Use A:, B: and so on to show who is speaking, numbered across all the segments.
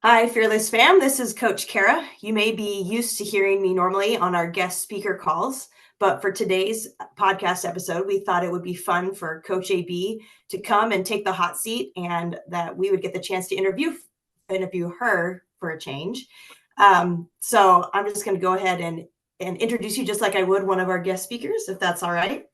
A: Hi, Fearless fam. This is Coach Kara. You may be used to hearing me normally on our guest speaker calls, but for today's podcast episode, we thought it would be fun for Coach AB to come and take the hot seat, and that we would get the chance to interview her for a change. So I'm just going to go ahead and introduce you just like I would one of our guest speakers, if that's all right.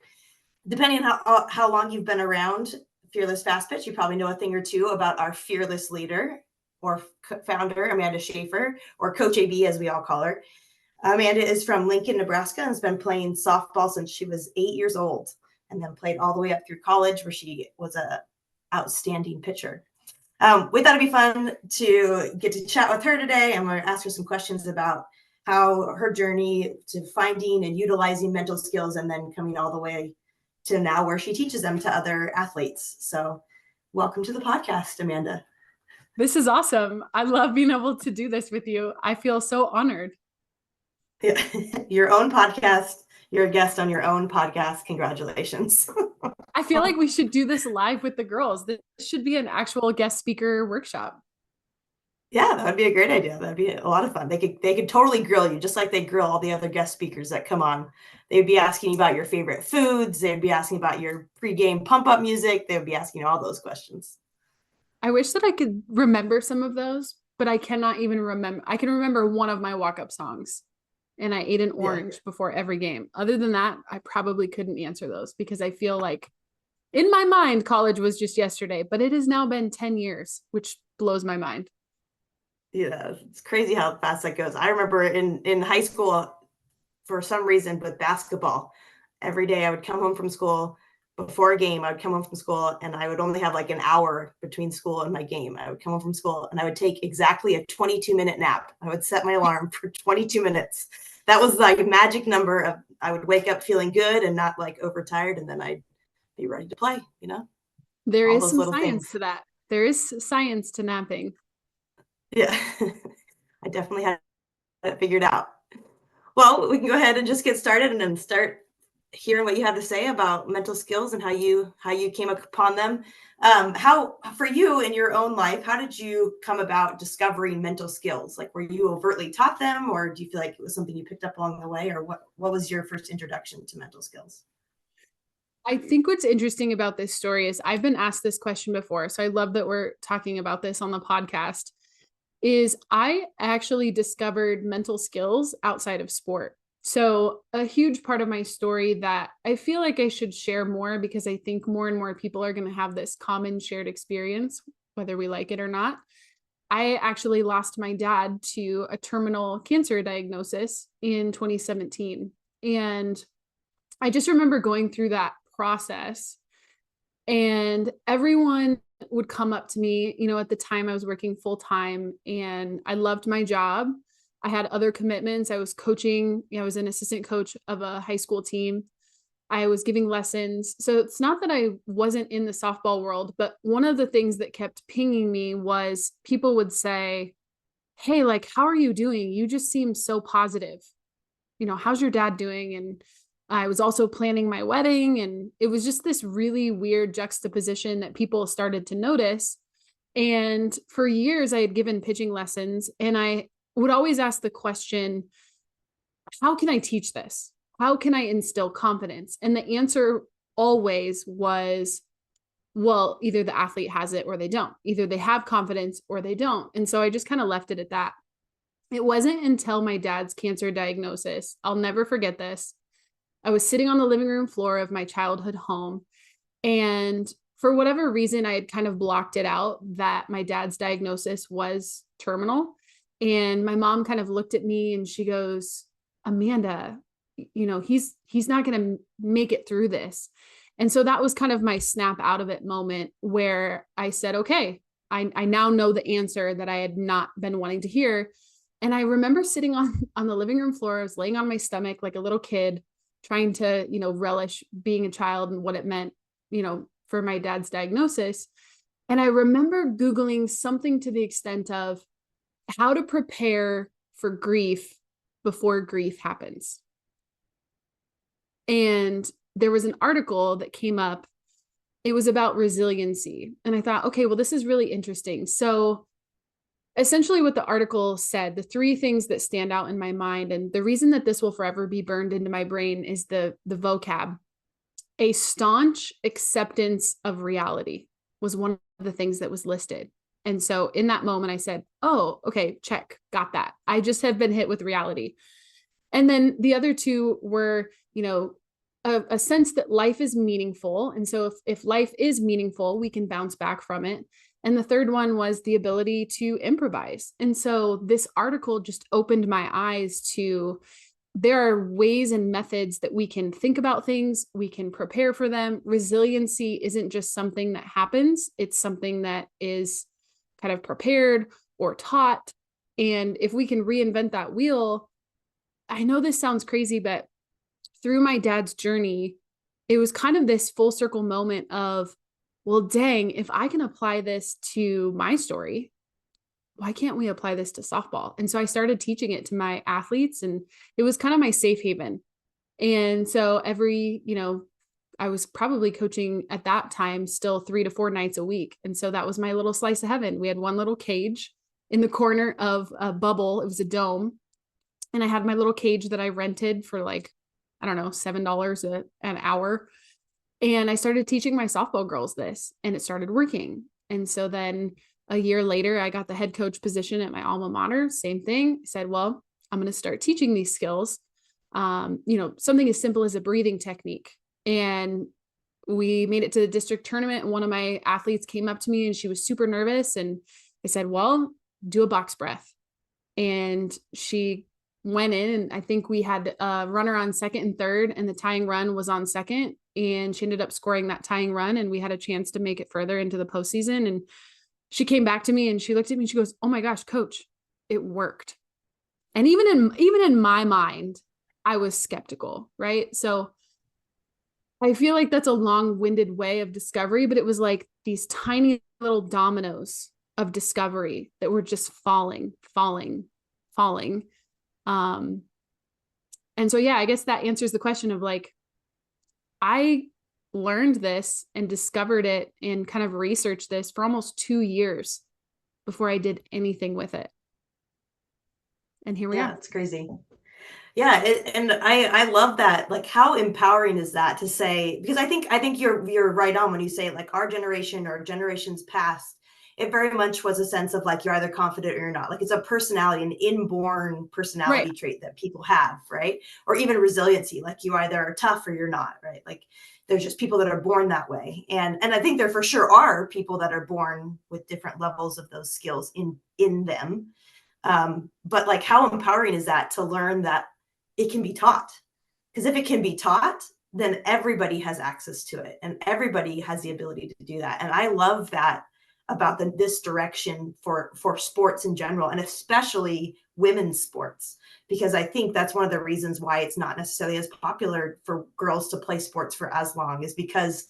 A: Depending on how long you've been around Fearless Fastpitch, you probably know a thing or two about our fearless leader or founder, Amanda Schaeffer, or Coach AB, as we all call her. Amanda is from Lincoln, Nebraska, and has been playing softball since she was 8 years old, and then played all the way up through college, where she was an outstanding pitcher. We thought it'd be fun to get to chat with her today, and we're going to ask her some questions about how her journey to finding and utilizing mental skills, and then coming all the way to now where she teaches them to other athletes. So welcome to the podcast, Amanda.
B: This is awesome. I love being able to do this with you. I feel so honored.
A: Yeah. Your own podcast. You're a guest on your own podcast. Congratulations.
B: I feel like we should do this live with the girls. This should be an actual guest speaker workshop.
A: Yeah, that would be a great idea. That'd be a lot of fun. They could totally grill you, just like they grill all the other guest speakers that come on. They'd be asking you about your favorite foods. They'd be asking about your pregame pump up music. They would be asking you all those questions.
B: I wish that I could remember some of those, but I cannot even remember. I can remember one of my walk-up songs, and I ate an orange before every game. Other than that, I probably couldn't answer those because I feel like in my mind, college was just yesterday, but it has now been 10 years, which blows my mind.
A: Yeah, it's crazy how fast that goes. I remember in high school, for some reason, with basketball, every day I would come home from school before a game. I would come home from school and I would only have like an hour between school and my game. I would come home from school and I would take exactly a 22-minute nap. I would set my alarm for 22 minutes. That was like a magic number of, I would wake up feeling good and not like overtired, and then I'd be ready to play,
B: There
A: all
B: is
A: those
B: some
A: little
B: science
A: things.
B: to that. There is science to napping.
A: Yeah, I definitely had it figured out. Well, we can go ahead and just get started and then start hearing what you have to say about mental skills and how you came upon them. How for you in your own life, how did you come about discovering mental skills? Like, were you overtly taught them, or do you feel like it was something you picked up along the way, or what was your first introduction to mental skills?
B: I think what's interesting about this story is I've been asked this question before. So I love that we're talking about this on the podcast. Is I actually discovered mental skills outside of sport. So a huge part of my story that I feel like I should share more, because I think more and more people are going to have this common shared experience, whether we like it or not. I actually lost my dad to a terminal cancer diagnosis in 2017. And I just remember going through that process, and everyone would come up to me. At the time I was working full time and I loved my job. I had other commitments. I was coaching, I was an assistant coach of a high school team. I was giving lessons. So it's not that I wasn't in the softball world, but one of the things that kept pinging me was people would say, "Hey, like, how are you doing? You just seem so positive. How's your dad doing?" And I was also planning my wedding, and it was just this really weird juxtaposition that people started to notice. And for years, I had given pitching lessons, and I would always ask the question, how can I teach this? How can I instill confidence? And the answer always was, well, either the athlete has it or they don't. Either they have confidence or they don't. And so I just kind of left it at that. It wasn't until my dad's cancer diagnosis, I'll never forget this. I was sitting on the living room floor of my childhood home. And for whatever reason, I had kind of blocked it out that my dad's diagnosis was terminal. And my mom kind of looked at me and she goes, "Amanda, he's not going to make it through this." And so that was kind of my snap out of it moment where I said, okay, I now know the answer that I had not been wanting to hear. And I remember sitting on the living room floor. I was laying on my stomach like a little kid, trying to, relish being a child and what it meant, for my dad's diagnosis. And I remember Googling something to the extent of how to prepare for grief before grief happens. And there was an article that came up. It was about resiliency. And I thought, okay, well, this is really interesting. So essentially what the article said, the three things that stand out in my mind, and the reason that this will forever be burned into my brain is the vocab. A staunch acceptance of reality was one of the things that was listed. And so in that moment, I said, oh, okay, check, got that. I just have been hit with reality. And then the other two were, a sense that life is meaningful. And so if life is meaningful, we can bounce back from it. And the third one was the ability to improvise. And so this article just opened my eyes to, there are ways and methods that we can think about things, we can prepare for them. Resiliency isn't just something that happens, it's something that is kind of prepared or taught. And if we can reinvent that wheel, I know this sounds crazy, but through my dad's journey, it was kind of this full circle moment of, well, dang, if I can apply this to my story, why can't we apply this to softball? And so I started teaching it to my athletes, and it was kind of my safe haven. And so I was probably coaching at that time still 3 to 4 nights a week. And so that was my little slice of heaven. We had one little cage in the corner of a bubble. It was a dome. And I had my little cage that I rented for like, I don't know, $7 an hour. And I started teaching my softball girls this, and it started working. And so then a year later, I got the head coach position at my alma mater. Same thing. I said, well, I'm going to start teaching these skills. Something as simple as a breathing technique. And we made it to the district tournament. And one of my athletes came up to me and she was super nervous. And I said, well, do a box breath. And she went in, and I think we had a runner on second and third, and the tying run was on second. And she ended up scoring that tying run, and we had a chance to make it further into the postseason. And she came back to me and she looked at me and she goes, oh my gosh, coach, it worked. And even in my mind, I was skeptical, right? So I feel like that's a long-winded way of discovery, but it was like these tiny little dominoes of discovery that were just falling. And so, yeah, I guess that answers the question of like, I learned this and discovered it and kind of researched this for almost 2 years before I did anything with it. And here we are.
A: Yeah, it's crazy. Yeah, and I love that. Like, how empowering is that to say? Because I think you're right on when you say like our generation or generations past, it very much was a sense of like you're either confident or you're not. Like it's a personality, an inborn personality trait that people have, right? Or even resiliency, like you either are tough or you're not, right? Like there's just people that are born that way, and I think there for sure are people that are born with different levels of those skills in them. But like, how empowering is that to learn that it can be taught? Because if it can be taught, then everybody has access to it and everybody has the ability to do that. And I love that about this direction for sports in general, and especially women's sports, because I think that's one of the reasons why it's not necessarily as popular for girls to play sports for as long, is because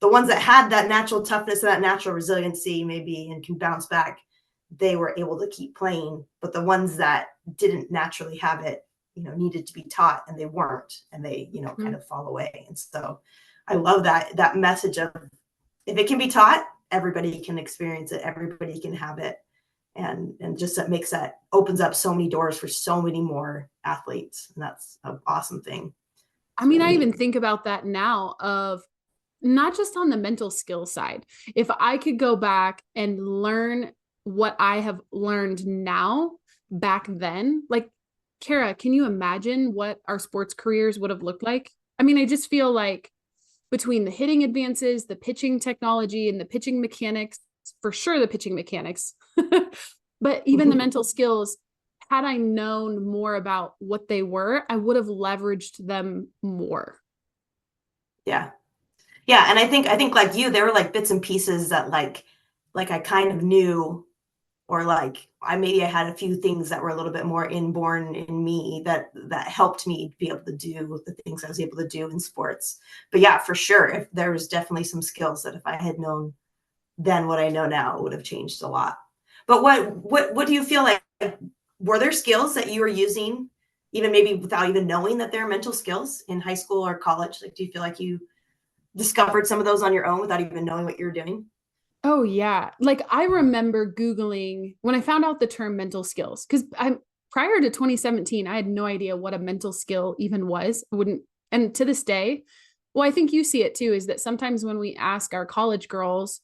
A: the ones that had that natural toughness and that natural resiliency maybe and can bounce back, they were able to keep playing. But the ones that didn't naturally have it, needed to be taught, and they weren't, and they, kind of fall away. And so I love that message of, if it can be taught, everybody can experience it, everybody can have it. And just that opens up so many doors for so many more athletes. And that's an awesome thing.
B: I mean, I even think about that now, of not just on the mental skill side. If I could go back and learn what I have learned now back then, like, Kara, can you imagine what our sports careers would have looked like? I mean, I just feel like between the hitting advances, the pitching technology, and the pitching mechanics, for sure the pitching mechanics, but even the mental skills, had I known more about what they were, I would have leveraged them more.
A: Yeah. Yeah. And I think like you, there were like bits and pieces that like I kind of knew, or like I had a few things that were a little bit more inborn in me that helped me be able to do the things I was able to do in sports. But yeah, for sure, if there was definitely some skills that if I had known then what I know now, it would have changed a lot. But what do you feel like, were there skills that you were using even maybe without even knowing that they're mental skills in high school or college? Like, do you feel like you discovered some of those on your own without even knowing what you were doing?
B: Oh yeah. Like I remember Googling when I found out the term mental skills, because I'm prior to 2017, I had no idea what a mental skill even was. I wouldn't, and to this day, well, I think you see it too, is that sometimes when we ask our college girls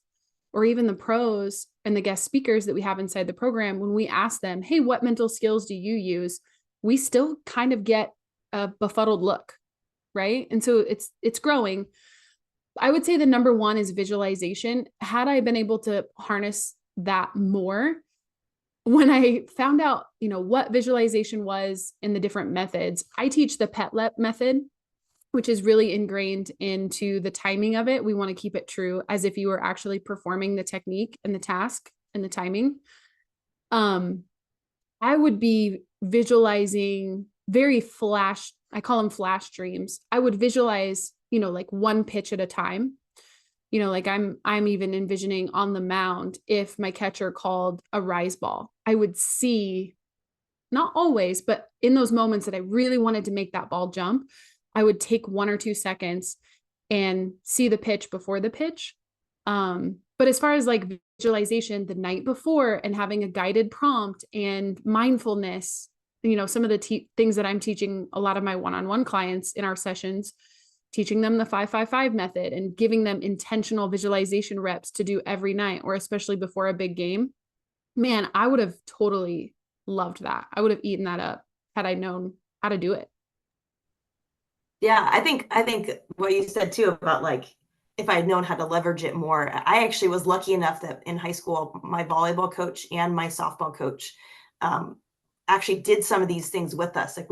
B: or even the pros and the guest speakers that we have inside the program, when we ask them, hey, what mental skills do you use? We still kind of get a befuddled look, right? And so it's growing. I would say the number one is visualization. Had I been able to harness that more, when I found out, what visualization was in the different methods, I teach the PETLEP method, which is really ingrained into the timing of it. We want to keep it true as if you were actually performing the technique and the task and the timing. I would be visualizing very flash, I call them flash dreams. I would visualize, like one pitch at a time. Like I'm even envisioning on the mound, if my catcher called a rise ball, I would see, not always, but in those moments that I really wanted to make that ball jump, I would take 1 or 2 seconds and see the pitch before the pitch. But as far as like visualization the night before and having a guided prompt and mindfulness, some of the things that I'm teaching a lot of my one-on-one clients in our sessions, teaching them the 5-5-5 method and giving them intentional visualization reps to do every night, or especially before a big game. Man, I would have totally loved that. I would have eaten that up had I known how to do it.
A: Yeah, I think what you said too about like if I had known how to leverage it more. I actually was lucky enough that in high school, my volleyball coach and my softball coach um, actually did some of these things with us. Like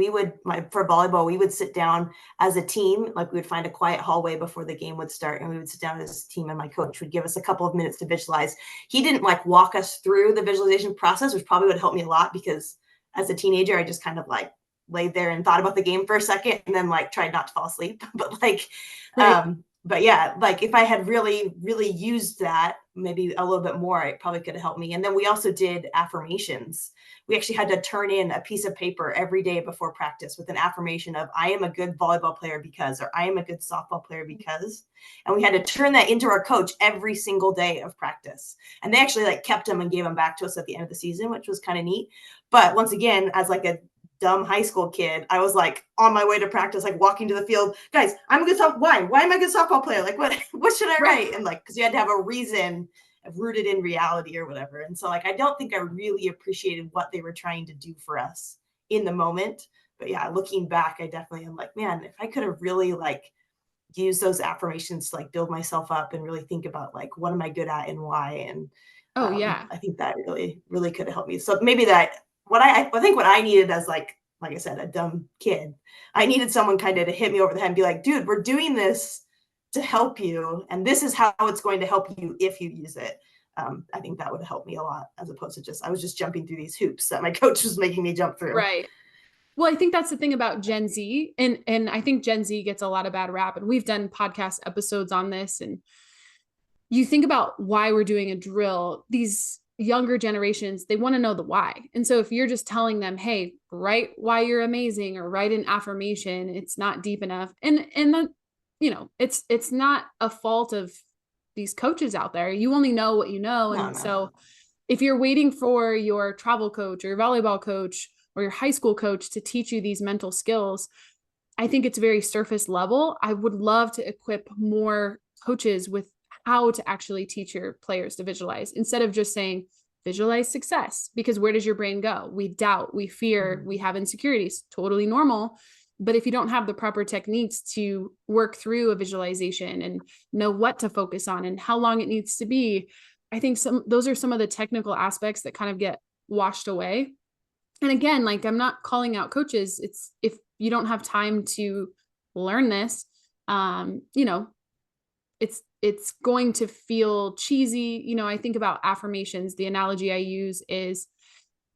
A: for volleyball, we would sit down as a team, like we would find a quiet hallway before the game would start, and we would sit down as a team, and my coach would give us a couple of minutes to visualize. He didn't like walk us through the visualization process, which probably would help me a lot because as a teenager, I just kind of like laid there and thought about the game for a second and then like tried not to fall asleep. But like,
B: Right.
A: but yeah, like if I had really, really used that maybe a little bit more, it probably could have helped me. And then we also did affirmations. We actually had to turn in a piece of paper every day before practice with an affirmation of I am a good volleyball player because, or I am a good softball player because. And we had to turn that into our coach every single day of practice. And they actually like kept them and gave them back to us at the end of the season, which was kind of neat. But once again, as like a dumb high school kid, I was like on my way to practice, like walking to the field. Guys, I'm a good why am I a good softball player? Like what should I write? And like, because you had to have a reason of rooted in reality or whatever. And so like, I don't think I really appreciated what they were trying to do for us in the moment. But yeah, looking back, I definitely am like, man, if I could have really like used those affirmations to like build myself up and really think about like, what am I good at and why? And
B: Oh yeah.
A: I think that really, really could have helped me. So maybe I think what I needed as like I said, a dumb kid, I needed someone kind of to hit me over the head and be like, dude, we're doing this to help you. And this is how it's going to help you if you use it. I think that would help me a lot as opposed to I was just jumping through these hoops that my coach was making me jump through.
B: Right. Well, I think that's the thing about Gen Z, and I think Gen Z gets a lot of bad rap, and we've done podcast episodes on this. And you think about why we're doing a drill, these younger generations, they want to know the why. And so if you're just telling them, hey, write why you're amazing or write an affirmation, it's not deep enough. And the, it's not a fault of these coaches out there. You only know what you know. And so if you're waiting for your travel coach or your volleyball coach or your high school coach to teach you these mental skills, I think it's very surface level. I would love to equip more coaches with how to actually teach your players to visualize instead of just saying visualize success, because where does your brain go? We doubt, we fear, we have insecurities, totally normal. But if you don't have the proper techniques to work through a visualization and know what to focus on and how long it needs to be, I think those are some of the technical aspects that kind of get washed away. And again, like I'm not calling out coaches. It's if you don't have time to learn this, it's going to feel cheesy. I think about affirmations. The analogy I use is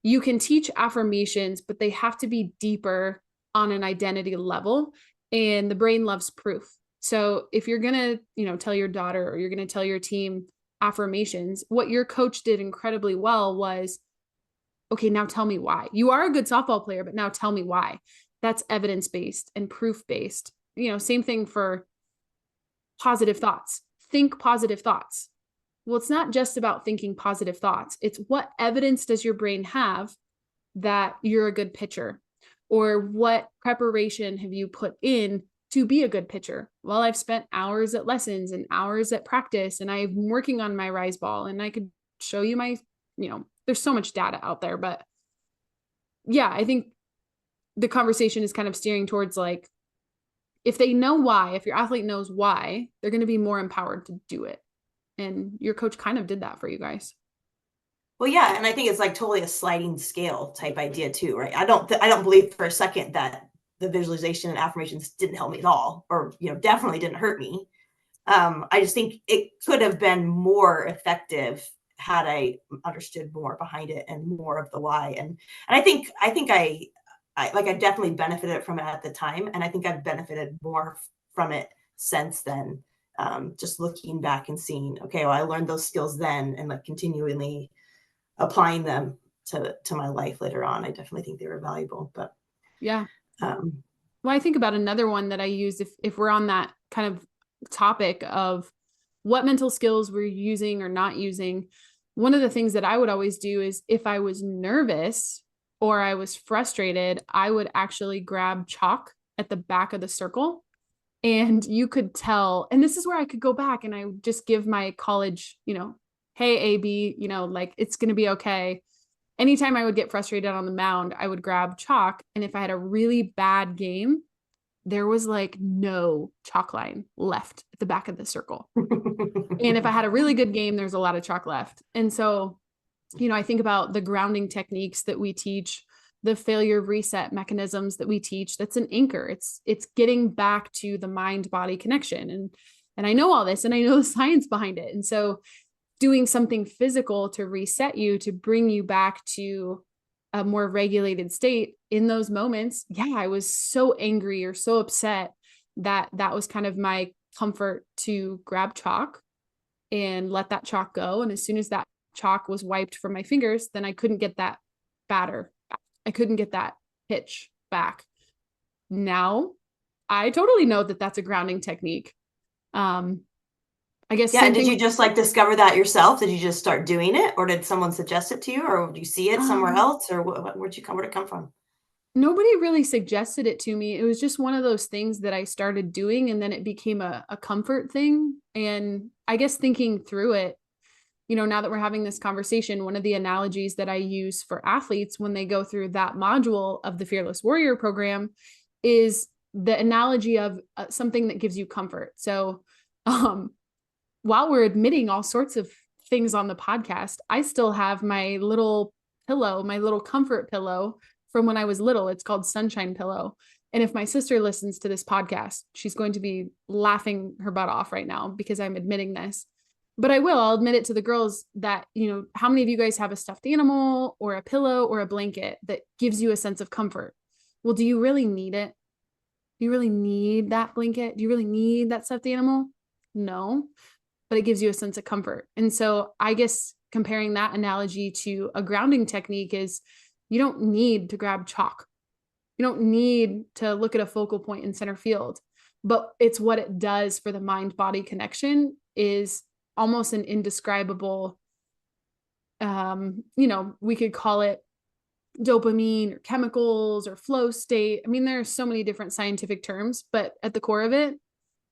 B: you can teach affirmations, but they have to be deeper on an identity level. And the brain loves proof. So if you're going to, tell your daughter or you're going to tell your team affirmations, what your coach did incredibly well was, okay, now tell me why. You are a good softball player, but now tell me why. That's evidence-based and proof-based. Same thing for positive thoughts. Think positive thoughts. Well, it's not just about thinking positive thoughts. It's what evidence does your brain have that you're a good pitcher? Or what preparation have you put in to be a good pitcher? Well, I've spent hours at lessons and hours at practice, and I'm working on my rise ball, and I could show you my, there's so much data out there. But yeah, I think the conversation is kind of steering towards like, if they know why, if your athlete knows why, they're going to be more empowered to do it. And your coach kind of did that for you guys.
A: Well, yeah, and I think it's like totally a sliding scale type idea too, right? I don't believe for a second that the visualization and affirmations didn't help me at all, or definitely didn't hurt me. I just think it could have been more effective had I understood more behind it and more of the why. And I think I definitely benefited from it at the time, and I think I've benefited more from it since then. Just looking back and seeing, okay, well, I learned those skills then, and like continually applying them to my life later on. I definitely think they were valuable. But
B: yeah. Well, I think about another one that I use if we're on that kind of topic of what mental skills we're using or not using. One of the things that I would always do is if I was nervous or I was frustrated, I would actually grab chalk at the back of the circle. And you could tell, and this is where I could go back and I would just give my college, hey, AB, like it's going to be okay. Anytime I would get frustrated on the mound, I would grab chalk. And if I had a really bad game, there was like no chalk line left at the back of the circle. And if I had a really good game, there's a lot of chalk left. And so, I think about the grounding techniques that we teach, the failure reset mechanisms that we teach. That's an anchor. It's getting back to the mind body connection. And I know all this and I know the science behind it. And so doing something physical to reset you, to bring you back to a more regulated state in those moments. Yeah, I was so angry or so upset that was kind of my comfort to grab chalk and let that chalk go. And as soon as that chalk was wiped from my fingers, then I couldn't get that batter. I couldn't get that pitch back. Now I totally know that that's a grounding technique. I guess.
A: Yeah. And did you just like discover that yourself? Did you just start doing it, or did someone suggest it to you, or did you see it somewhere else, or where'd it come from?
B: Nobody really suggested it to me. It was just one of those things that I started doing, and then it became a comfort thing. And I guess thinking through it, now that we're having this conversation, one of the analogies that I use for athletes when they go through that module of the Fearless Warrior program is the analogy of something that gives you comfort. So, while we're admitting all sorts of things on the podcast, I still have my little pillow, my little comfort pillow from when I was little. It's called Sunshine Pillow. And if my sister listens to this podcast, she's going to be laughing her butt off right now because I'm admitting this. But I'll admit it to the girls that, how many of you guys have a stuffed animal or a pillow or a blanket that gives you a sense of comfort? Well, do you really need it? Do you really need that blanket? Do you really need that stuffed animal? No, but it gives you a sense of comfort. And so I guess comparing that analogy to a grounding technique is you don't need to grab chalk. You don't need to look at a focal point in center field, but it's what it does for the mind-body connection is almost an indescribable, we could call it dopamine or chemicals or flow state. I mean, there are so many different scientific terms, but at the core of it,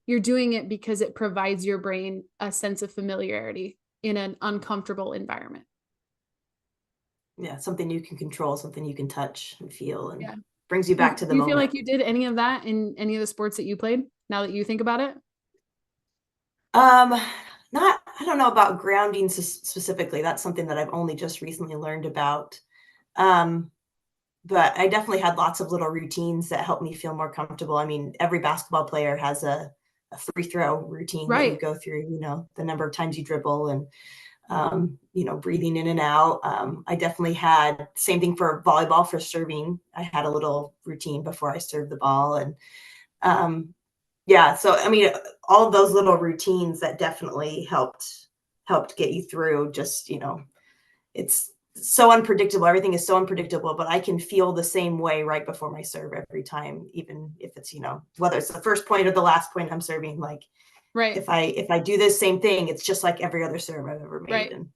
B: you're doing it because it provides your brain a sense of familiarity in an uncomfortable environment.
A: Yeah, something you can control, something you can touch and feel, and brings you back to the moment.
B: Do you feel like you did any of that in any of the sports that you played, now that you think about it?
A: I don't know about grounding specifically. That's something that I've only just recently learned about. But I definitely had lots of little routines that helped me feel more comfortable. I mean, every basketball player has a free throw routine that you go through, the number of times you dribble and, breathing in and out. I definitely had same thing for volleyball, for serving. I had a little routine before I served the ball. And, so, I mean, all of those little routines that definitely helped get you through just, it's so unpredictable. Everything is so unpredictable, but I can feel the same way right before my serve every time, even if it's, whether it's the first point or the last point I'm serving, like
B: Right.
A: If I do this same thing, it's just like every other serve I've ever made.
B: Right.
A: And,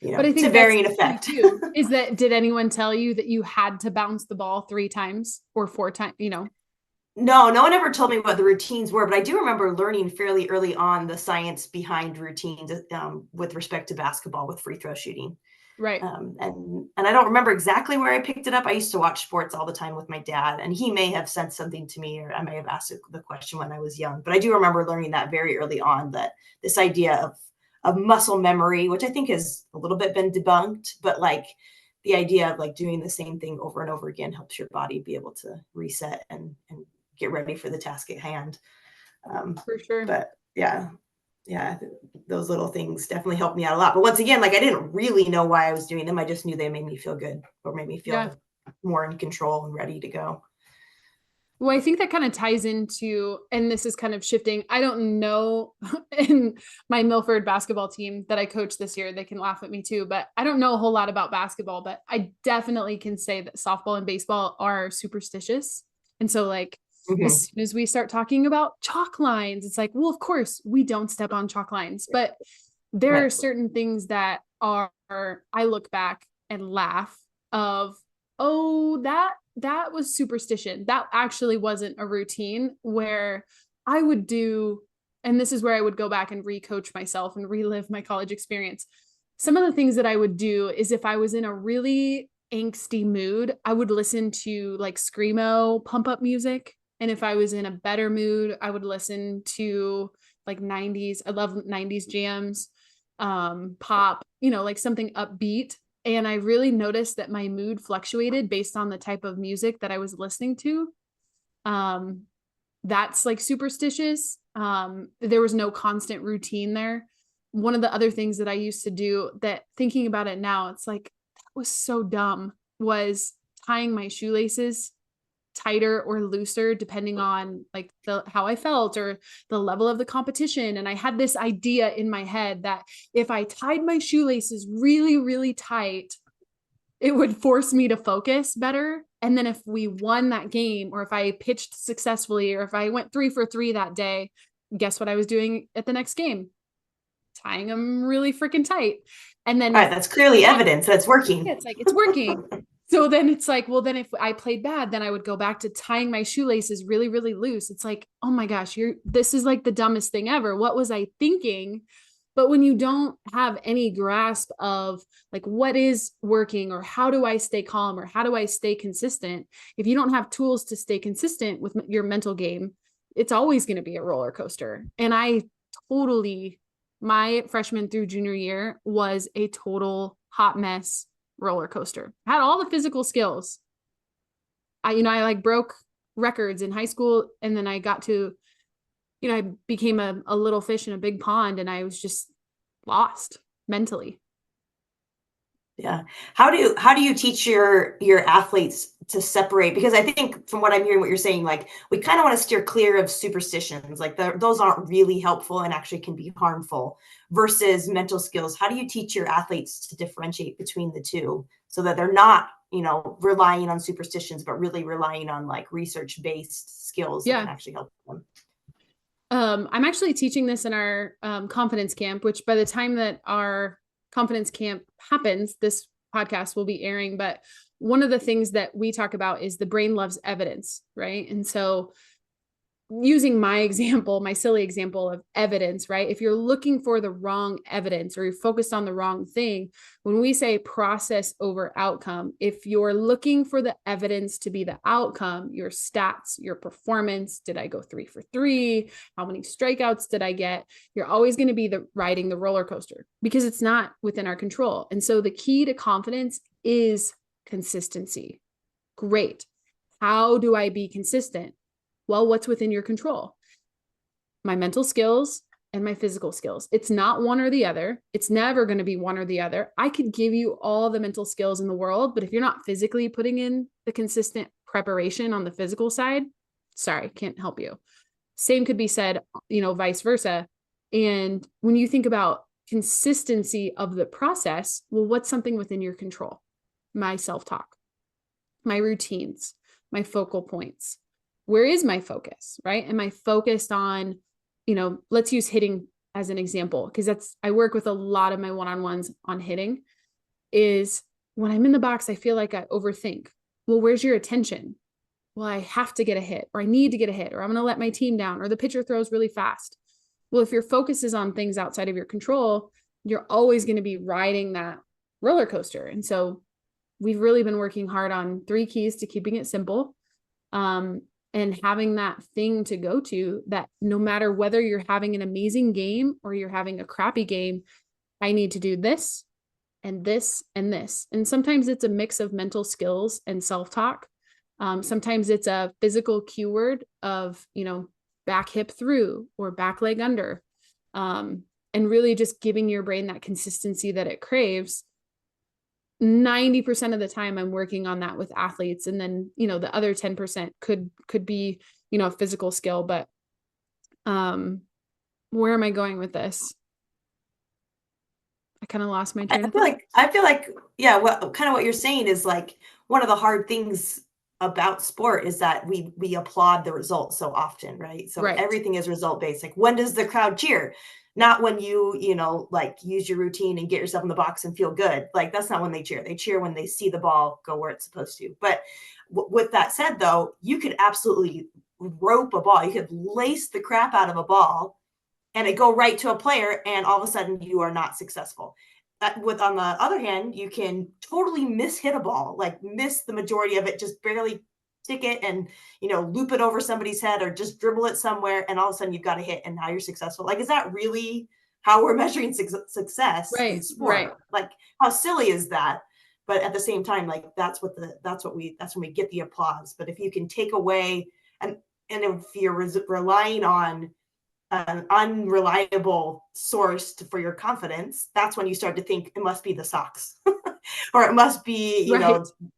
B: but I
A: it's a
B: think that's
A: varying
B: the key
A: effect.
B: too, is that, did anyone tell you that you had to bounce the ball 3 times or 4 times,
A: No, no one ever told me what the routines were, but I do remember learning fairly early on the science behind routines, with respect to basketball with free throw shooting.
B: Right.
A: And I don't remember exactly where I picked it up. I used to watch sports all the time with my dad, and he may have sent something to me, or I may have asked the question when I was young. But I do remember learning that very early on, that this idea of muscle memory, which I think has a little bit been debunked, but like the idea of like doing the same thing over and over again helps your body be able to reset and get ready for the task at hand.
B: For sure.
A: But yeah, those little things definitely helped me out a lot. But once again, like I didn't really know why I was doing them. I just knew they made me feel good, or made me feel more in control and ready to go.
B: Well, I think that kind of ties into, and this is kind of shifting. I don't know, in my Milford basketball team that I coached this year, they can laugh at me too, but I don't know a whole lot about basketball, but I definitely can say that softball and baseball are superstitious. And so like, as soon as we start talking about chalk lines, it's like, well, of course we don't step on chalk lines, but there are certain things that are, I look back and laugh of, oh, that was superstition. That actually wasn't a routine where I would do, and this is where I would go back and recoach myself and relive my college experience. Some of the things that I would do is, if I was in a really angsty mood, I would listen to like screamo pump up music. And if I was in a better mood, I would listen to like 90s. I love 90s jams, pop, like something upbeat. And I really noticed that my mood fluctuated based on the type of music that I was listening to. That's like superstitious. There was no constant routine there. One of the other things that I used to do, that thinking about it now, it's like, that was so dumb, was tying my shoelaces tighter or looser depending on like how I felt or the level of the competition. And I had this idea in my head that if I tied my shoelaces really, really tight, it would force me to focus better. And then if we won that game, or if I pitched successfully, or if I went 3 for 3 that day, guess what I was doing at the next game? Tying them really freaking tight. And then
A: that's clearly evidence that's working.
B: It's like, it's working. So then it's like, well, then if I played bad, then I would go back to tying my shoelaces really, really loose. It's like, oh my gosh, this is like the dumbest thing ever. What was I thinking? But when you don't have any grasp of like what is working, or how do I stay calm, or how do I stay consistent? If you don't have tools to stay consistent with your mental game, it's always going to be a roller coaster. And my freshman through junior year was a total hot mess roller coaster. I had all the physical skills. I like broke records in high school, and then I got to, I became a little fish in a big pond, and I was just lost mentally.
A: Yeah. How do you teach your athletes to separate? Because I think from what I'm hearing, what you're saying, like we kind of want to steer clear of superstitions, like those aren't really helpful and actually can be harmful, versus mental skills. How do you teach your athletes to differentiate between the two, so that they're not, relying on superstitions, but really relying on like research-based skills that can actually help them?
B: I'm actually teaching this in our confidence camp, which by the time that our confidence camp happens, this podcast will be airing. But one of the things that we talk about is the brain loves evidence, right? And so using my example, my silly example of evidence, right? If you're looking for the wrong evidence, or you're focused on the wrong thing, when we say process over outcome, if you're looking for the evidence to be the outcome, your stats, your performance, did I go 3 for 3? How many strikeouts did I get? You're always going to be riding the roller coaster, because it's not within our control. And so the key to confidence is consistency. Great. How do I be consistent? Well, what's within your control? My mental skills and my physical skills. It's not one or the other. It's never going to be one or the other. I could give you all the mental skills in the world, but if you're not physically putting in the consistent preparation on the physical side, sorry, can't help you. Same could be said, vice versa. And when you think about consistency of the process, well, what's something within your control? My self-talk, my routines, my focal points. Where is my focus, right? Am I focused on let's use hitting as an example, because I work with a lot of my one-on-ones on hitting, is when I'm in the box, I feel like I overthink. Well, where's your attention? Well, I have to get a hit, or I need to get a hit, or I'm going to let my team down, or the pitcher throws really fast. Well, if your focus is on things outside of your control, you're always going to be riding that roller coaster. And so we've really been working hard on 3 keys to keeping it simple. And having that thing to go to, that no matter whether you're having an amazing game or you're having a crappy game, I need to do this and this and this. And sometimes it's a mix of mental skills and self-talk. Sometimes it's a physical keyword of, back hip through or back leg under. And really just giving your brain that consistency that it craves. 90% of the time I'm working on that with athletes. And then, the other 10% could be, a physical skill, but, where am I going with this? I kind of lost my train of thought.
A: I feel like, yeah, kind of what you're saying is like one of the hard things about sport is that we applaud the results so often, right? So everything is result based. Like, when does the crowd cheer? Not when you like use your routine and get yourself in the box and feel good. Like, that's not when they cheer. They cheer when they see the ball go where it's supposed to. But with that said, though, you could absolutely rope a ball. You could lace the crap out of a ball and it go right to a player, and all of a sudden you are not successful. On the other hand, you can totally mishit a ball, like miss the majority of it, just barely stick it and, loop it over somebody's head or just dribble it somewhere. And all of a sudden you've got a hit and now you're successful. Like, is that really how we're measuring success in sport?
B: Right.
A: Like, how silly is that? But at the same time, like, that's when we get the applause. But if you can take away, and if you're relying on an unreliable source for your confidence, that's when you start to think it must be the socks or it must be,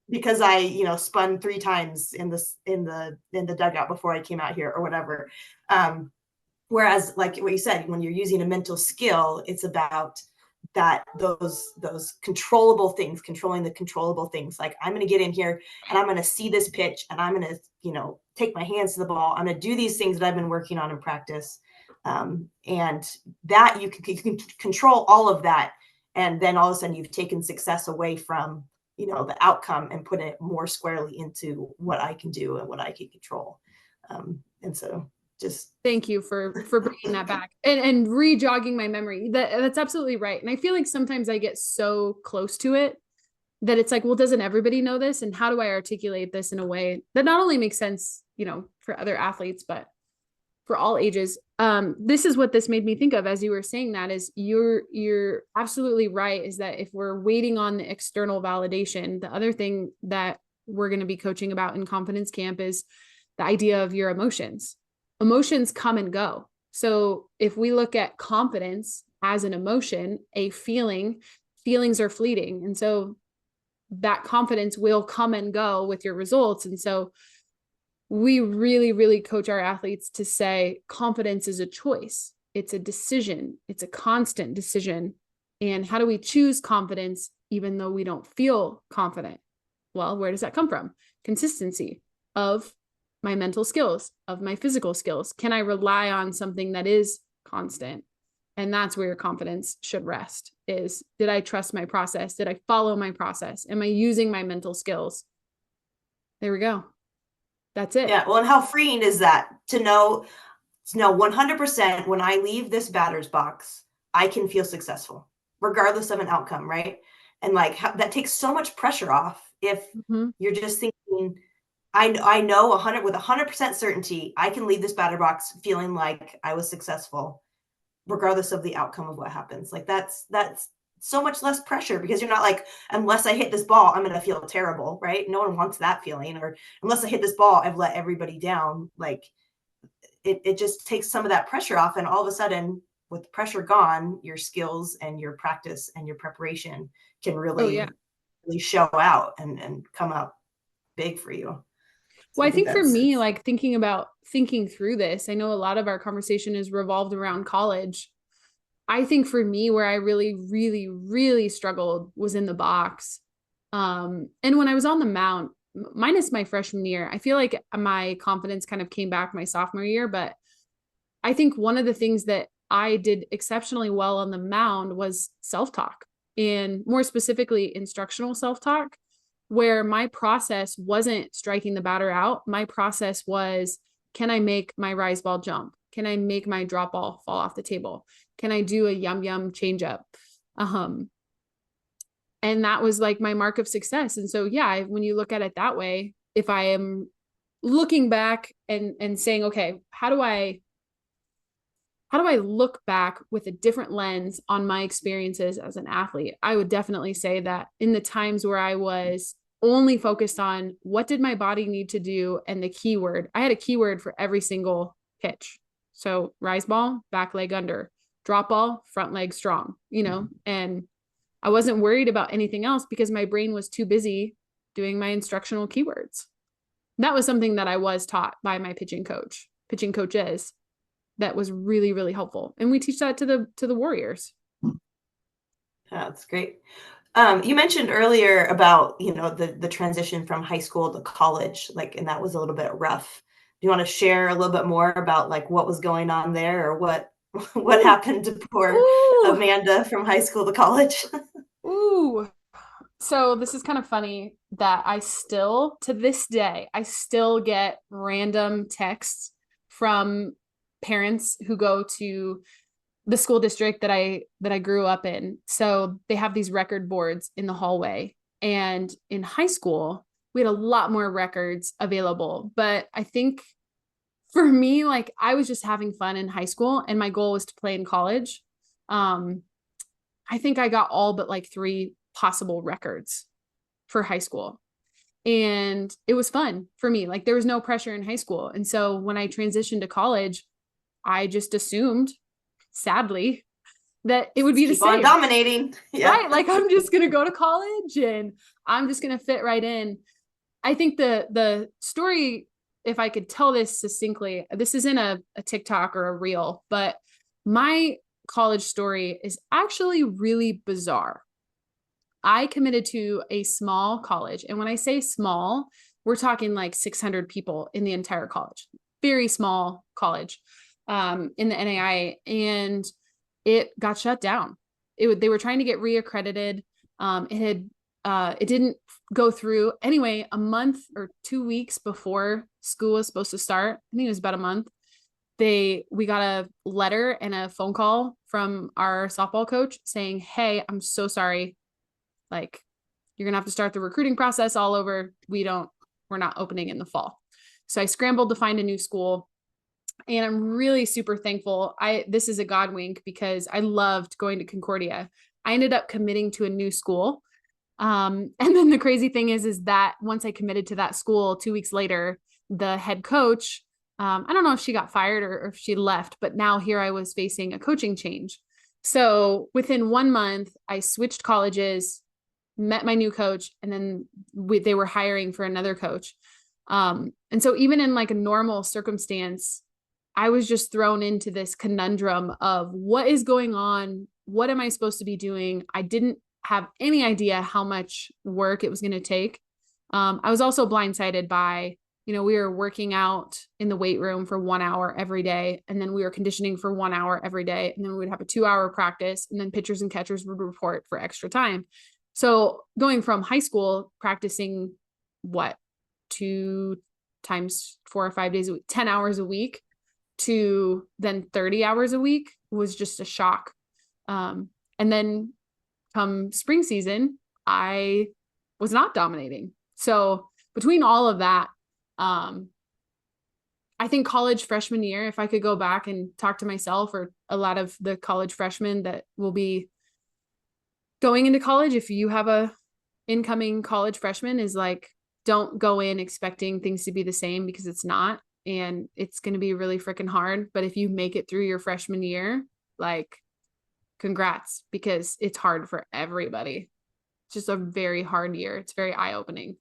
A: because I, spun 3 times in the dugout before I came out here or whatever. Whereas, like what you said, when you're using a mental skill, it's about those controllable things, controlling the controllable things. Like, I'm going to get in here and I'm going to see this pitch and I'm going to, take my hands to the ball. I'm going to do these things that I've been working on in practice. And that you can control all of that. And then all of a sudden you've taken success away from, the outcome and put it more squarely into what I can do and what I can control. And so just
B: thank you for bringing that back and re-jogging my memory. That's absolutely right. And I feel like sometimes I get so close to it that it's like, well, doesn't everybody know this? And how do I articulate this in a way that not only makes sense, for other athletes, but for all ages? This is what this made me think of as you were saying that, is you're absolutely right, is that if we're waiting on the external validation, the other thing that we're going to be coaching about in confidence camp is the idea of your emotions. Emotions come and go. So if we look at confidence as an emotion, a feelings are fleeting. And so that confidence will come and go with your results. And so we really, really coach our athletes to say confidence is a choice. It's a decision. It's a constant decision. And how do we choose confidence even though we don't feel confident? Well, where does that come from? Consistency of my mental skills, of my physical skills. Can I rely on something that is constant? And that's where your confidence should rest, is, did I trust my process? Did I follow my process? Am I using my mental skills? There we go. That's it.
A: Yeah. Well, and how freeing is that to know 100% when I leave this batter's box, I can feel successful regardless of an outcome. Right. And like, that takes so much pressure off if you're just thinking, I know 100% certainty, I can leave this batter box feeling like I was successful regardless of the outcome of what happens. Like, that's so much less pressure, because you're not like, unless I hit this ball, I'm going to feel terrible, right? No one wants that feeling. Or unless I hit this ball, I've let everybody down. Like, it just takes some of that pressure off. And all of a sudden, with pressure gone, your skills and your practice and your preparation can really, really show out and come out big for you.
B: So well, I think for me, like thinking through this, I know a lot of our conversation is revolved around college. I think for me, where I really, really, really struggled was in the box. And when I was on the mound, minus my freshman year, I feel like my confidence kind of came back my sophomore year, but I think one of the things that I did exceptionally well on the mound was self-talk, and more specifically instructional self-talk, where my process wasn't striking the batter out. My process was, can I make my rise ball jump? Can I make my drop ball fall off the table? Can I do a yum yum change up? And that was like my mark of success. And so, yeah, when you look at it that way, if I am looking back and saying, okay, how do I look back with a different lens on my experiences as an athlete? I would definitely say that in the times where I was only focused on what did my body need to do and the keyword, I had a keyword for every single pitch. So rise ball, back leg under, drop ball, front leg strong, and I wasn't worried about anything else because my brain was too busy doing my instructional keywords. That was something that I was taught by my pitching coaches. That was really, really helpful. And we teach that to the warriors.
A: That's great. You mentioned earlier about, the transition from high school to college, and that was a little bit rough. Do you want to share a little bit more about what was going on there, or what happened to poor Amanda from high school to college?
B: Ooh. So this is kind of funny that to this day, I still get random texts from parents who go to the school district that I grew up in. So they have these record boards in the hallway. And in high school, we had a lot more records available. But I think for me, I was just having fun in high school and my goal was to play in college. I think I got all but 3 possible records for high school. And it was fun for me. There was no pressure in high school. And so when I transitioned to college, I just assumed, sadly, that it would be the same.
A: Keep on dominating.
B: Yeah. Right. I'm just going to go to college and I'm just going to fit right in. I think the story, if I could tell this succinctly, this isn't a TikTok or a reel, but my college story is actually really bizarre. I committed to a small college. And when I say small, we're talking 600 people in the entire college, very small college in the NAIA. And it got shut down. They were trying to get reaccredited. It didn't go through. Anyway, a month or 2 weeks before school was supposed to start, I think it was about a month, we got a letter and a phone call from our softball coach saying, hey, I'm so sorry. You're going to have to start the recruiting process all over. We're not opening in the fall. So I scrambled to find a new school and I'm really super thankful. This is a God wink because I loved going to Concordia. I ended up committing to a new school. And then the crazy thing is that once I committed to that school, 2 weeks later, the head coach, I don't know if she got fired or if she left, but now here I was facing a coaching change. So within 1 month, I switched colleges, met my new coach, and then they were hiring for another coach. And so even in a normal circumstance, I was just thrown into this conundrum of what is going on? What am I supposed to be doing? I didn't have any idea how much work it was going to take. I was also blindsided by, we were working out in the weight room for 1 hour every day. And then we were conditioning for 1 hour every day. And then we would have a 2-hour practice, and then pitchers and catchers would report for extra time. So going from high school, practicing 2 times 4 or 5 days a week, 10 hours a week, to then 30 hours a week was just a shock. And then come spring season, I was not dominating. So between all of that, I think college freshman year, if I could go back and talk to myself or a lot of the college freshmen that will be going into college, if you have a incoming college freshman, is don't go in expecting things to be the same, because it's not. And it's going to be really freaking hard. But if you make it through your freshman year, congrats, because it's hard for everybody. It's just a very hard year. It's very eye-opening.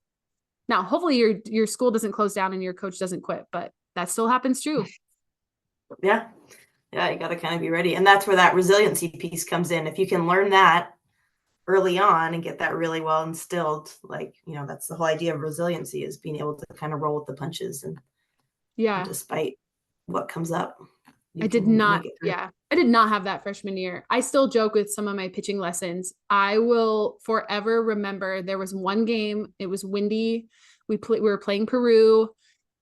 B: Now, hopefully your school doesn't close down and your coach doesn't quit, but that still happens too.
A: Yeah. Yeah. You got to kind of be ready. And that's where that resiliency piece comes in. If you can learn that early on and get that really well instilled, that's the whole idea of resiliency, is being able to kind of roll with the punches and despite what comes up. You
B: I did
A: can
B: not.
A: make it through.
B: Yeah. I did not have that freshman year. I still joke with some of my pitching lessons. I will forever remember there was one game. It was windy. We were playing Peru,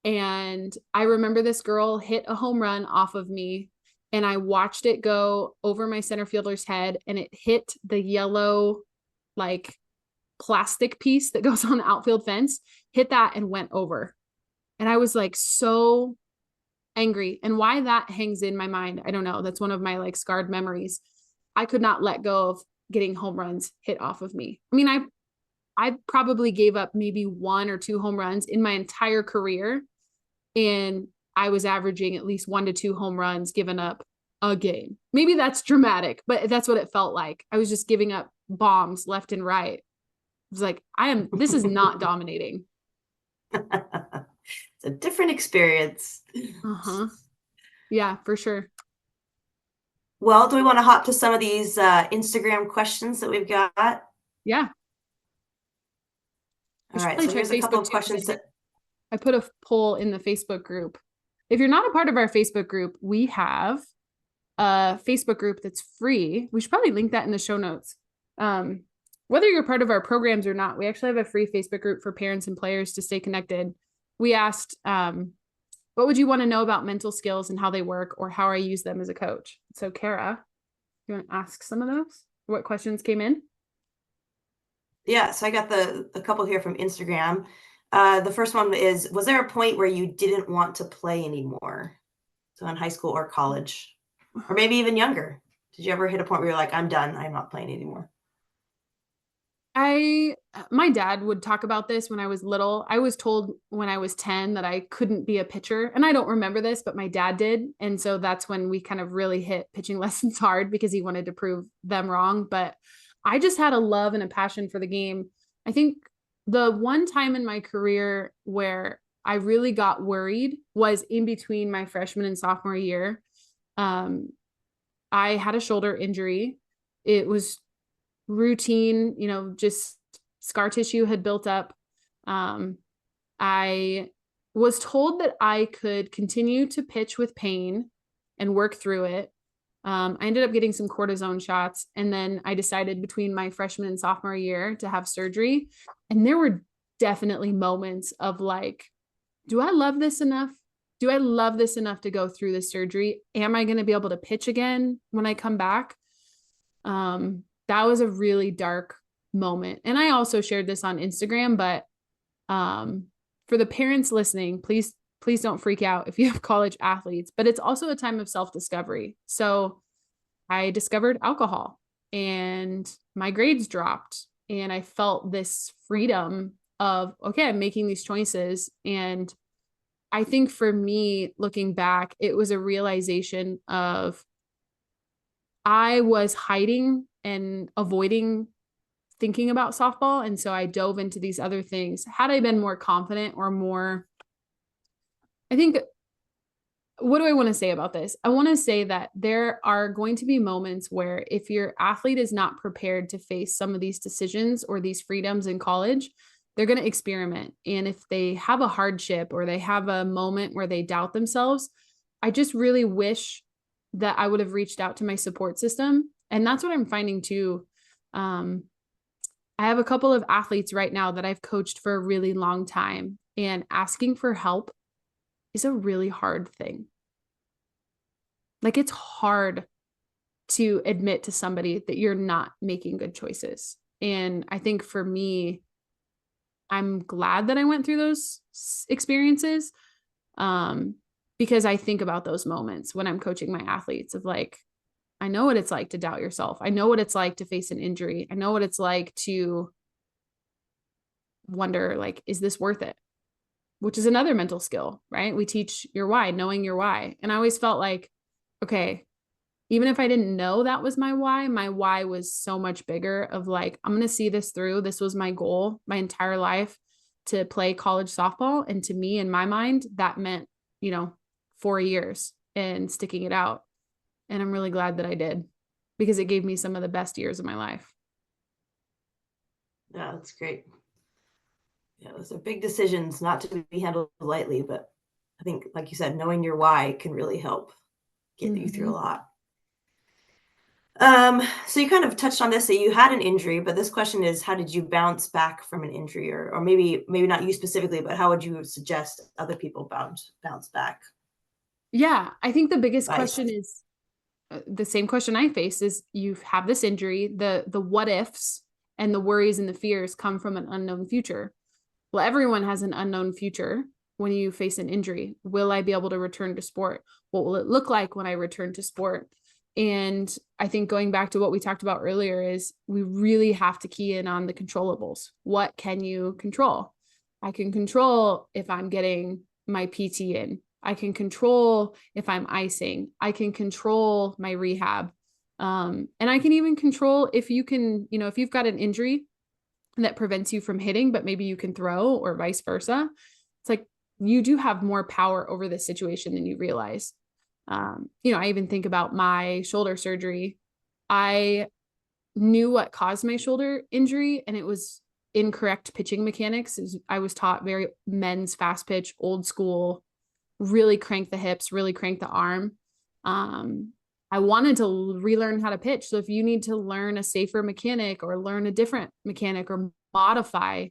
B: and I remember this girl hit a home run off of me, and I watched it go over my center fielder's head, and it hit the yellow like plastic piece that goes on the outfield fence, hit that and went over. And I was like so angry. And why that hangs in my mind, I don't know. That's one of my like scarred memories. I could not let go of getting home runs hit off of me. I mean, I probably gave up maybe 1 or 2 home runs in my entire career, and I was averaging at least 1 to 2 home runs given up a game. Maybe that's dramatic, but that's what it felt like. I was just giving up bombs left and right. It was like, this is not dominating.
A: It's a different experience.
B: Uh-huh. Yeah, for sure.
A: Well, do we want to hop to some of these Instagram questions that we've got?
B: Yeah.
A: All right, so here's a couple of questions that
B: I put a poll in the Facebook group. If you're not a part of our Facebook group, we have a Facebook group that's free. We should probably link that in the show notes. Whether you're part of our programs or not, we actually have a free Facebook group for parents and players to stay connected. We asked, what would you want to know about mental skills and how they work, or how I use them as a coach? So Kara, you want to ask some of those? What questions came in?
A: Yeah, so I got a couple here from Instagram. The first one is, was there a point where you didn't want to play anymore? So in high school or college, or maybe even younger. Did you ever hit a point where you're like, I'm done, I'm not playing anymore?
B: My dad would talk about this when I was little. I was told when I was 10 that I couldn't be a pitcher. And I don't remember this, but my dad did. And so that's when we kind of really hit pitching lessons hard, because he wanted to prove them wrong. But I just had a love and a passion for the game. I think the one time in my career where I really got worried was in between my freshman and sophomore year. I had a shoulder injury. It was routine, just scar tissue had built up. I was told that I could continue to pitch with pain and work through it. I ended up getting some cortisone shots, and then I decided between my freshman and sophomore year to have surgery. And there were definitely moments of like, do I love this enough? Do I love this enough to go through this surgery? Am I going to be able to pitch again when I come back? That was a really dark moment. And I also shared this on Instagram, but for the parents listening, please don't freak out if you have college athletes, but it's also a time of self-discovery. So I discovered alcohol and my grades dropped, and I felt this freedom of, okay, I'm making these choices. And I think for me, looking back, it was a realization of I was hiding and avoiding thinking about softball. And so I dove into these other things. Had I been more confident or more, I think, what do I want to say about this? I want to say that there are going to be moments where if your athlete is not prepared to face some of these decisions or these freedoms in college, they're going to experiment. And if they have a hardship or they have a moment where they doubt themselves, I just really wish that I would have reached out to my support system. And that's what I'm finding too. I have a couple of athletes right now that I've coached for a really long time, and asking for help is a really hard thing. Like, it's hard to admit to somebody that you're not making good choices. And I think for me, I'm glad that I went through those experiences, because I think about those moments when I'm coaching my athletes of like, I know what it's like to doubt yourself. I know what it's like to face an injury. I know what it's like to wonder, like, is this worth it? Which is another mental skill, right? We teach your why, knowing your why. And I always felt like, okay, even if I didn't know that was my why was so much bigger of like, I'm going to see this through. This was my goal my entire life, to play college softball. And to me, in my mind, that meant, 4 years and sticking it out. And I'm really glad that I did, because it gave me some of the best years of my life.
A: Yeah, that's great. Yeah, those are big decisions, not to be handled lightly, but I think, like you said, knowing your why can really help. get you through a lot. So you kind of touched on this, that you had an injury, but this question is, how did you bounce back from an injury? Or maybe not you specifically, but how would you suggest other people bounce back?
B: Yeah, I think the biggest question is the same question I face is you have this injury, the what ifs and the worries and the fears come from an unknown future. Well, everyone has an unknown future when you face an injury. Will I be able to return to sport? What will it look like when I return to sport? And I think going back to what we talked about earlier is we really have to key in on the controllables. What can you control? I can control if I'm getting my PT in. I can control if I'm icing. I can control my rehab. And I can even control if you can, if you've got an injury that prevents you from hitting, but maybe you can throw or vice versa. It's like you do have more power over this situation than you realize. I even think about my shoulder surgery. I knew what caused my shoulder injury, and it was incorrect pitching mechanics. I was taught very men's fast pitch, old school, really crank the hips, really crank the arm. I wanted to relearn how to pitch. So if you need to learn a safer mechanic or learn a different mechanic or modify,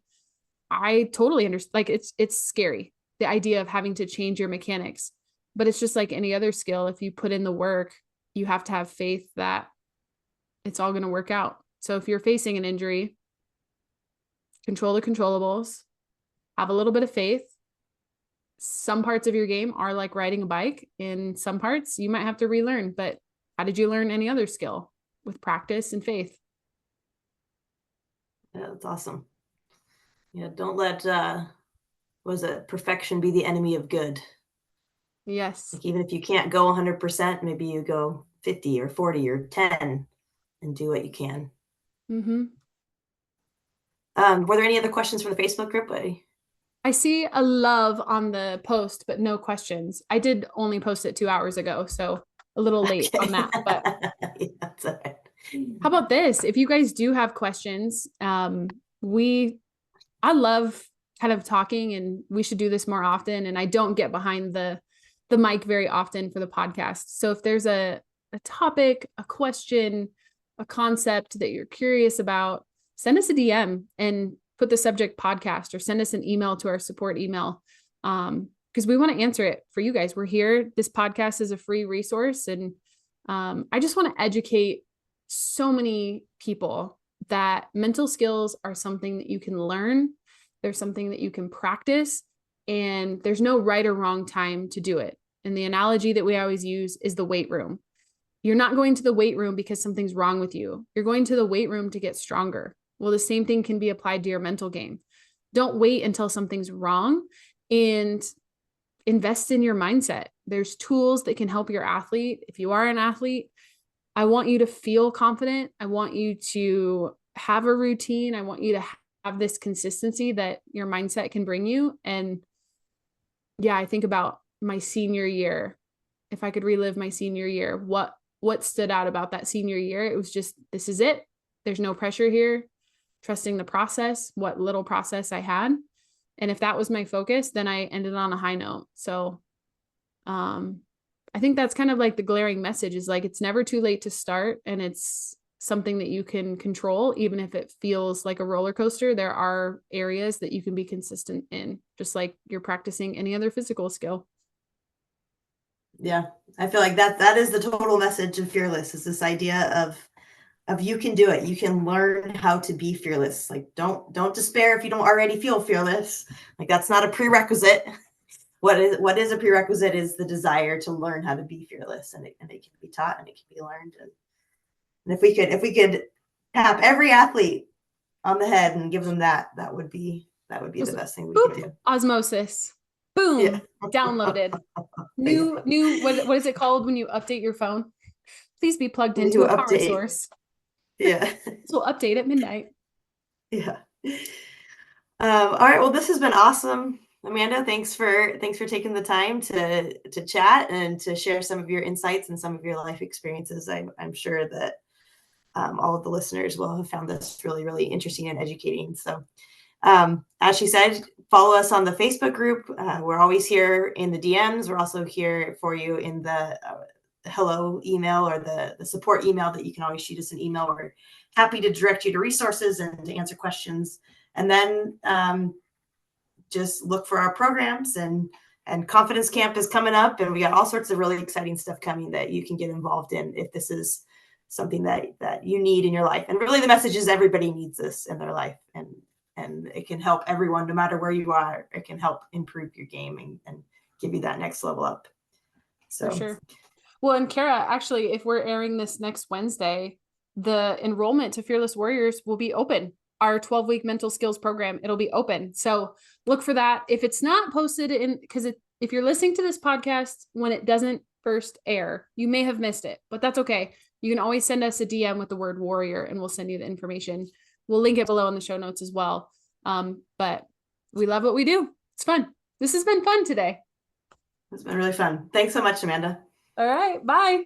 B: I totally understand. Like it's scary, the idea of having to change your mechanics, but it's just like any other skill. If you put in the work, you have to have faith that it's all going to work out. So if you're facing an injury, control the controllables, have a little bit of faith. Some parts of your game are like riding a bike. In some parts, you might have to relearn, but how did you learn any other skill? With practice and faith.
A: Yeah, that's awesome. Yeah, don't let perfection be the enemy of good.
B: Yes.
A: Like even if you can't go 100%, maybe you go 50 or 40 or 10 and do what you can.
B: Mm-hmm.
A: Were there any other questions for the Facebook group?
B: I see a love on the post, but no questions. I did only post it 2 hours ago, so a little late on that. But
A: yeah, that's all right.
B: How about this? If you guys do have questions, I love kind of talking, and we should do this more often. And I don't get behind the mic very often for the podcast. So if there's a topic, a question, a concept that you're curious about, send us a DM and put the subject podcast, or send us an email to our support email. Because we want to answer it for you guys. We're here. This podcast is a free resource. And I just want to educate so many people that mental skills are something that you can learn. There's something that you can practice, and there's no right or wrong time to do it. And the analogy that we always use is the weight room. You're not going to the weight room because something's wrong with you. You're going to the weight room to get stronger. Well, the same thing can be applied to your mental game. Don't wait until something's wrong, and invest in your mindset. There's tools that can help your athlete. If you are an athlete, I want you to feel confident. I want you to have a routine. I want you to have this consistency that your mindset can bring you. And yeah, I think about my senior year. If I could relive my senior year, what stood out about that senior year? It was just, this is it. There's no pressure here. Trusting the process, what little process I had. And if that was my focus, then I ended on a high note. So, I think that's kind of like the glaring message, is like, it's never too late to start, and it's something that you can control. Even if it feels like a roller coaster, there are areas that you can be consistent in, just like you're practicing any other physical skill.
A: Yeah, I feel like that is the total message of Fearless, is this idea of you can do it. You can learn how to be fearless. Like don't despair if you don't already feel fearless. Like that's not a prerequisite. What is a prerequisite is the desire to learn how to be fearless, and it can be taught and it can be learned. And if we could tap every athlete on the head and give them that would be the best thing we could do.
B: Osmosis. Boom. Yeah. Downloaded. New what is it called when you update your phone? Please be plugged into a power source.
A: Yeah.
B: So we'll update at midnight.
A: Yeah. All right. Well, this has been awesome. Amanda, thanks for taking the time to chat and to share some of your insights and some of your life experiences. I'm sure that all of the listeners will have found this really, really interesting and educating. So as she said, follow us on the Facebook group. We're always here in the DMs. We're also here for you in the hello email or the support email that you can always shoot us an email. We're happy to direct you to resources and to answer questions. And then just look for our programs, and Confidence Camp is coming up, and we got all sorts of really exciting stuff coming that you can get involved in if this is something that you need in your life. And really the message is everybody needs this in their life, and it can help everyone, no matter where you are. It can help improve your game and give you that next level up. So
B: for sure. Well, and Kara, actually, if we're airing this next Wednesday, the enrollment to Fearless Warriors will be open. Our 12-week mental skills program, it'll be open. So look for that. If it's not posted in, because if you're listening to this podcast when it doesn't first air, you may have missed it, but that's okay. You can always send us a DM with the word warrior and we'll send you the information. We'll link it below in the show notes as well. But we love what we do. It's fun. This has been fun today.
A: It's been really fun. Thanks so much, Amanda.
B: All right. Bye.